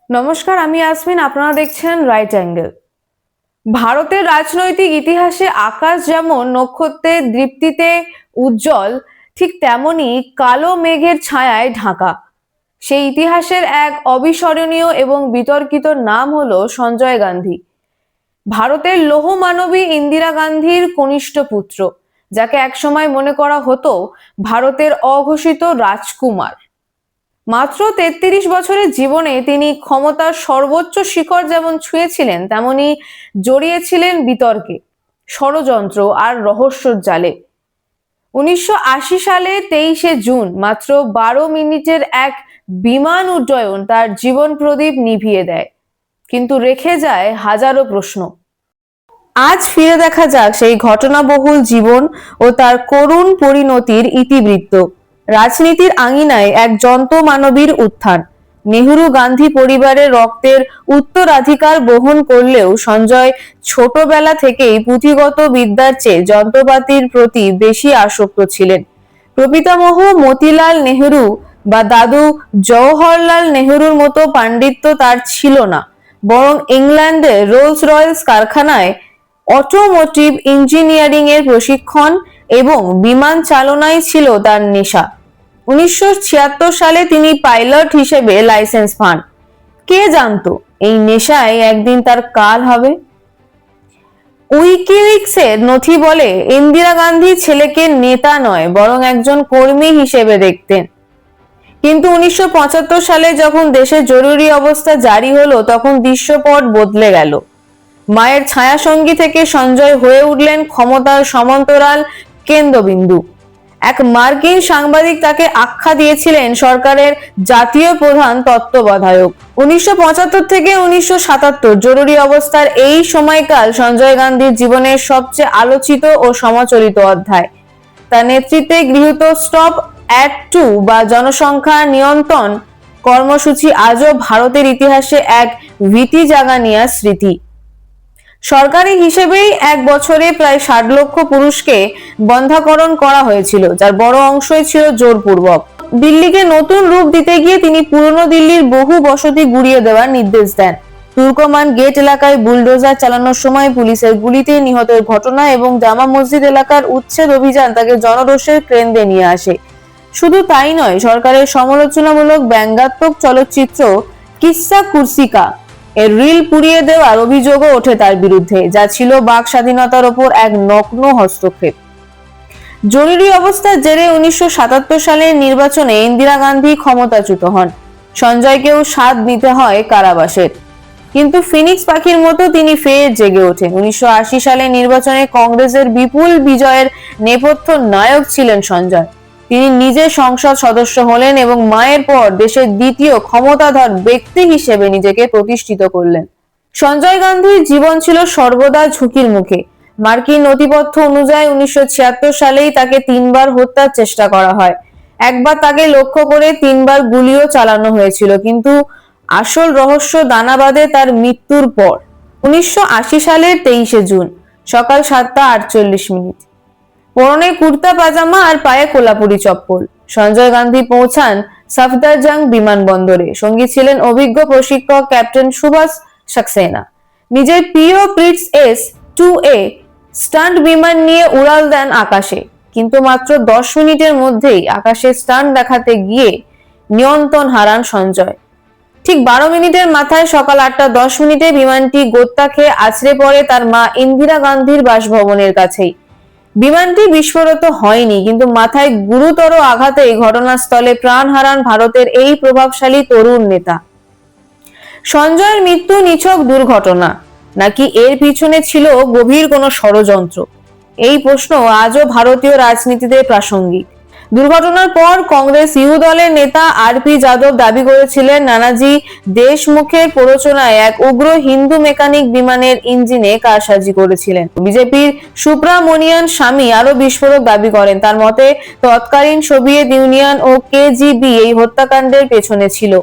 নমস্কার, আমি ইয়াসমিন। আপনারা দেখছেন রাইট অ্যাঙ্গেল। ভারতের রাজনৈতিক ইতিহাসে আকাশ যেমন নক্ষত্রের দীপ্তিতে উজ্জ্বল, ঠিক তেমনি কালো মেঘের ছায়ায় ঢাকা। সেই ইতিহাসের এক অবিস্মরণীয় এবং বিতর্কিত নাম হলো সঞ্জয় গান্ধী। ভারতের লৌহ মানবী ইন্দিরা গান্ধীর কনিষ্ঠ পুত্র, যাকে একসময় মনে করা হতো ভারতের অঘোষিত রাজকুমার। মাত্র 33 বছরের জীবনে তিনি ক্ষমতার সর্বোচ্চ শিখর যেমন ছুঁয়েছিলেন, তেমনি জড়িয়েছিলেন বিতর্কে, ষড়যন্ত্র আর রহস্যের জালে। 1980 সালে 23শে জুন মাত্র 12 মিনিটের এক বিমান উড্ডয়ন তার জীবন প্রদীপ নিভিয়ে দেয়, কিন্তু রেখে যায় হাজারো প্রশ্ন। আজ ফিরে দেখা যাক সেই ঘটনাবহুল জীবন ও তার করুণ পরিণতির ইতিবৃত্ত। রাজনীতির আঙিনায় এক যন্ত্রমানবীর উত্থান। নেহরু গান্ধী পরিবারের রক্তের উত্তরাধিকার বহন করলেও সঞ্জয় ছোটবেলা থেকেই পুঁথিগত বিদ্যার চেয়ে যন্ত্রপাতির প্রতি বেশি আসক্ত ছিলেন। প্রপিতামহ মতিলাল নেহরু বা দাদু জওহরলাল নেহরুর মতো পাণ্ডিত্য তার ছিল না, বরং ইংল্যান্ডের রোলস রয়েলস কারখানায় অটোমোটিভ ইঞ্জিনিয়ারিং এর প্রশিক্ষণ এবং বিমান চালনাই ছিল তার নেশা। 1976 সালে তিনি পাইলট হিসেবে লাইসেন্স পান। কে জানতো এই নেশায় একদিন তার কাল হবে। উইকিলিক্সের নথি বলে ইন্দিরা গান্ধী ছেলেকে নেতা নয়, বরং একজন কর্মী হিসেবে দেখতেন। কিন্তু 1975 সালে যখন দেশে জরুরি অবস্থা জারি হলো, তখন দৃশ্যপট বদলে গেল। মায়ের ছায়াসঙ্গী থেকে সঞ্জয় হয়ে উঠলেন ক্ষমতার সমান্তরাল কেন্দ্রবিন্দু। এক মার্কিন সাংবাদিক তাকে আখ্যা দিয়েছিলেন সরকারের জাতীয় প্রধান তত্ত্বাবধায়ক। 1975 থেকে 1977 জরুরি অবস্থার এই সময়কাল সঞ্জয় গান্ধীর জীবনের সবচেয়ে আলোচিত ও সমালোচিত অধ্যায়। তার নেতৃত্বে গৃহীত স্টপ অ্যাট 2 বা জনসংখ্যা নিয়ন্ত্রণ কর্মসূচি আজও ভারতের ইতিহাসে এক ভীতি জাগানিয়া স্মৃতি। সরকারি হিসেবেই এক বছরে প্রায় 60 লক্ষ পুরুষকে বন্ধ্যাকরণ করা হয়েছিল, যার বড় অংশই ছিল জোরপূর্বক। দিল্লিকে নতুন রূপ দিতে গিয়ে তিনি পুরনো দিল্লির বহু বসতি গুড়িয়ে দেওয়ার নির্দেশ দেন। তুর্কমান গেট এলাকায় বুলডোজার চালানোর সময় পুলিশের গুলিতে নিহতের ঘটনা এবং জামা মসজিদ এলাকার উচ্ছেদ অভিযান তাকে জনরোষের কেন্দ্রে নিয়ে আসে। শুধু তাই নয়, সরকারের সমালোচনামূলক ব্যঙ্গাত্মক চলচ্চিত্র কিসসা কুরসিকা এর রিল পুড়িয়ে দেওয়ার অভিযোগও ওঠে তার বিরুদ্ধে, যা ছিল বাক স্বাধীনতার ওপর এক নগ্ন হস্তক্ষেপ। জরুরি অবস্থার জেরে 1977 সালের নির্বাচনে ইন্দিরা গান্ধী ক্ষমতাচ্যুত হন। সঞ্জয়কেও স্বাদ নিতে হয় কারাবাসের, কিন্তু ফিনিক্স পাখির মতো তিনি ফের জেগে ওঠেন। 1980 সালের নির্বাচনে কংগ্রেসের বিপুল বিজয়ের নেপথ্য নায়ক ছিলেন সঞ্জয়। তিনি নিজে সংসদ সদস্য হলেন এবং মায়ের পর দেশের দ্বিতীয় ক্ষমতাধর ব্যক্তি হিসেবে নিজেকে প্রতিষ্ঠিত করলেন। সঞ্জয় গান্ধীর জীবন ছিল সর্বদা ঝুঁকির মুখে। মার্কিন নথিপত্র অনুযায়ী 1976 সালেই তাকে 3 বার হত্যার চেষ্টা করা হয়। একবার তাকে লক্ষ্য করে 3 বার গুলিও চালানো হয়েছিল, কিন্তু আসল রহস্য দানা বাঁধে তার মৃত্যুর পর। 1980 সালের 23শে জুন সকাল 7:48। পরনে কুর্তা পাজামা আর পায়ে কোলাপুরি চপ্পল, সঞ্জয় গান্ধী পৌঁছান সাফদারজাং বিমানবন্দরে। সঙ্গী ছিলেন অভিজ্ঞ প্রশিক্ষক ক্যাপ্টেন সুভাষ সাক্সেনা। নিজের প্রিয় প্রিটস S-2A স্টান্ট বিমান নিয়ে উড়াল দেন আকাশে, কিন্তু মাত্র 10 মিনিটের মধ্যেই আকাশে স্টান্ট দেখাতে গিয়ে নিয়ন্ত্রণ হারান সঞ্জয়। ঠিক 12 মিনিটের মাথায় সকাল 8:10 বিমানটি গোত্তা খেয়ে আছড়ে পড়ে তার মা ইন্দিরা গান্ধীর বাসভবনের কাছেই। বিমানটি বিস্ফোরিত হয়নি, কিন্তু মাথায় গুরুতর আঘাতেই ঘটনাস্থলে প্রাণ হারান ভারতের এই প্রভাবশালী তরুণ নেতা। সঞ্জয়ের মৃত্যু নিছক দুর্ঘটনা, নাকি এর পিছনে ছিল গভীর কোনো ষড়যন্ত্র? এই প্রশ্ন আজও ভারতীয় রাজনীতিতে প্রাসঙ্গিক। দুর্ঘটনার পর কংগ্রেস ইউ দলের নেতা আর.পি. যাদব দাবি করেছিলেন নানাজি দেশমুখের প্ররোচনায় এক উগ্র হিন্দু মেকানিক বিমানের ইঞ্জিনে কারসাজি করেছিলেন। বিজেপির সুব্রামনিয়ান স্বামী আরো বিস্ফোরক দাবি করেন। তার মতে তৎকালীন সোভিয়েত ইউনিয়ন ও কেজিবি এই হত্যাকাণ্ডের পেছনে ছিল।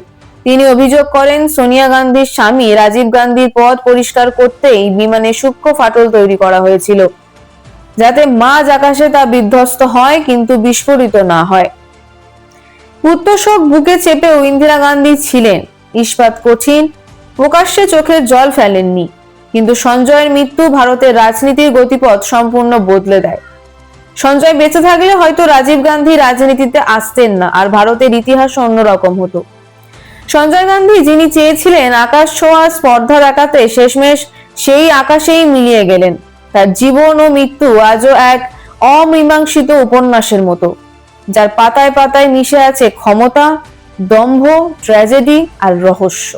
তিনি অভিযোগ করেন সোনিয়া গান্ধীর স্বামী রাজীব গান্ধীর পথ পরিষ্কার করতেই বিমানে সূক্ষ্ম ফাটল তৈরি করা হয়েছিল, যাতে মাঝ আকাশে তা বিধ্বস্ত হয় কিন্তু বিস্ফোরিত না হয়। পুত্রশোক বুকে চেপেও ইন্দিরা গান্ধী ছিলেন। ইস্পাত কঠিন, প্রকাশ্যে চোখের জল ফেলেননি, কিন্তু সঞ্জয়ের মৃত্যু ভারতের রাজনীতির গতিপথ সম্পূর্ণ বদলে দেয়। সঞ্জয় বেঁচে থাকলে হয়তো রাজীব গান্ধী রাজনীতিতে আসতেন না, আর ভারতের ইতিহাস অন্যরকম হতো। সঞ্জয় গান্ধী, যিনি চেয়েছিলেন আকাশ ছোঁয়া স্পর্ধা দেখাতে, শেষমেশ সেই আকাশেই মিলিয়ে গেলেন। তার জীবন ও মৃত্যু আজও এক অমীমাংসিত উপন্যাসের মতো, যার পাতায় পাতায় মিশে আছে ক্ষমতা, দম্ভ, ট্র্যাজেডি আর রহস্য।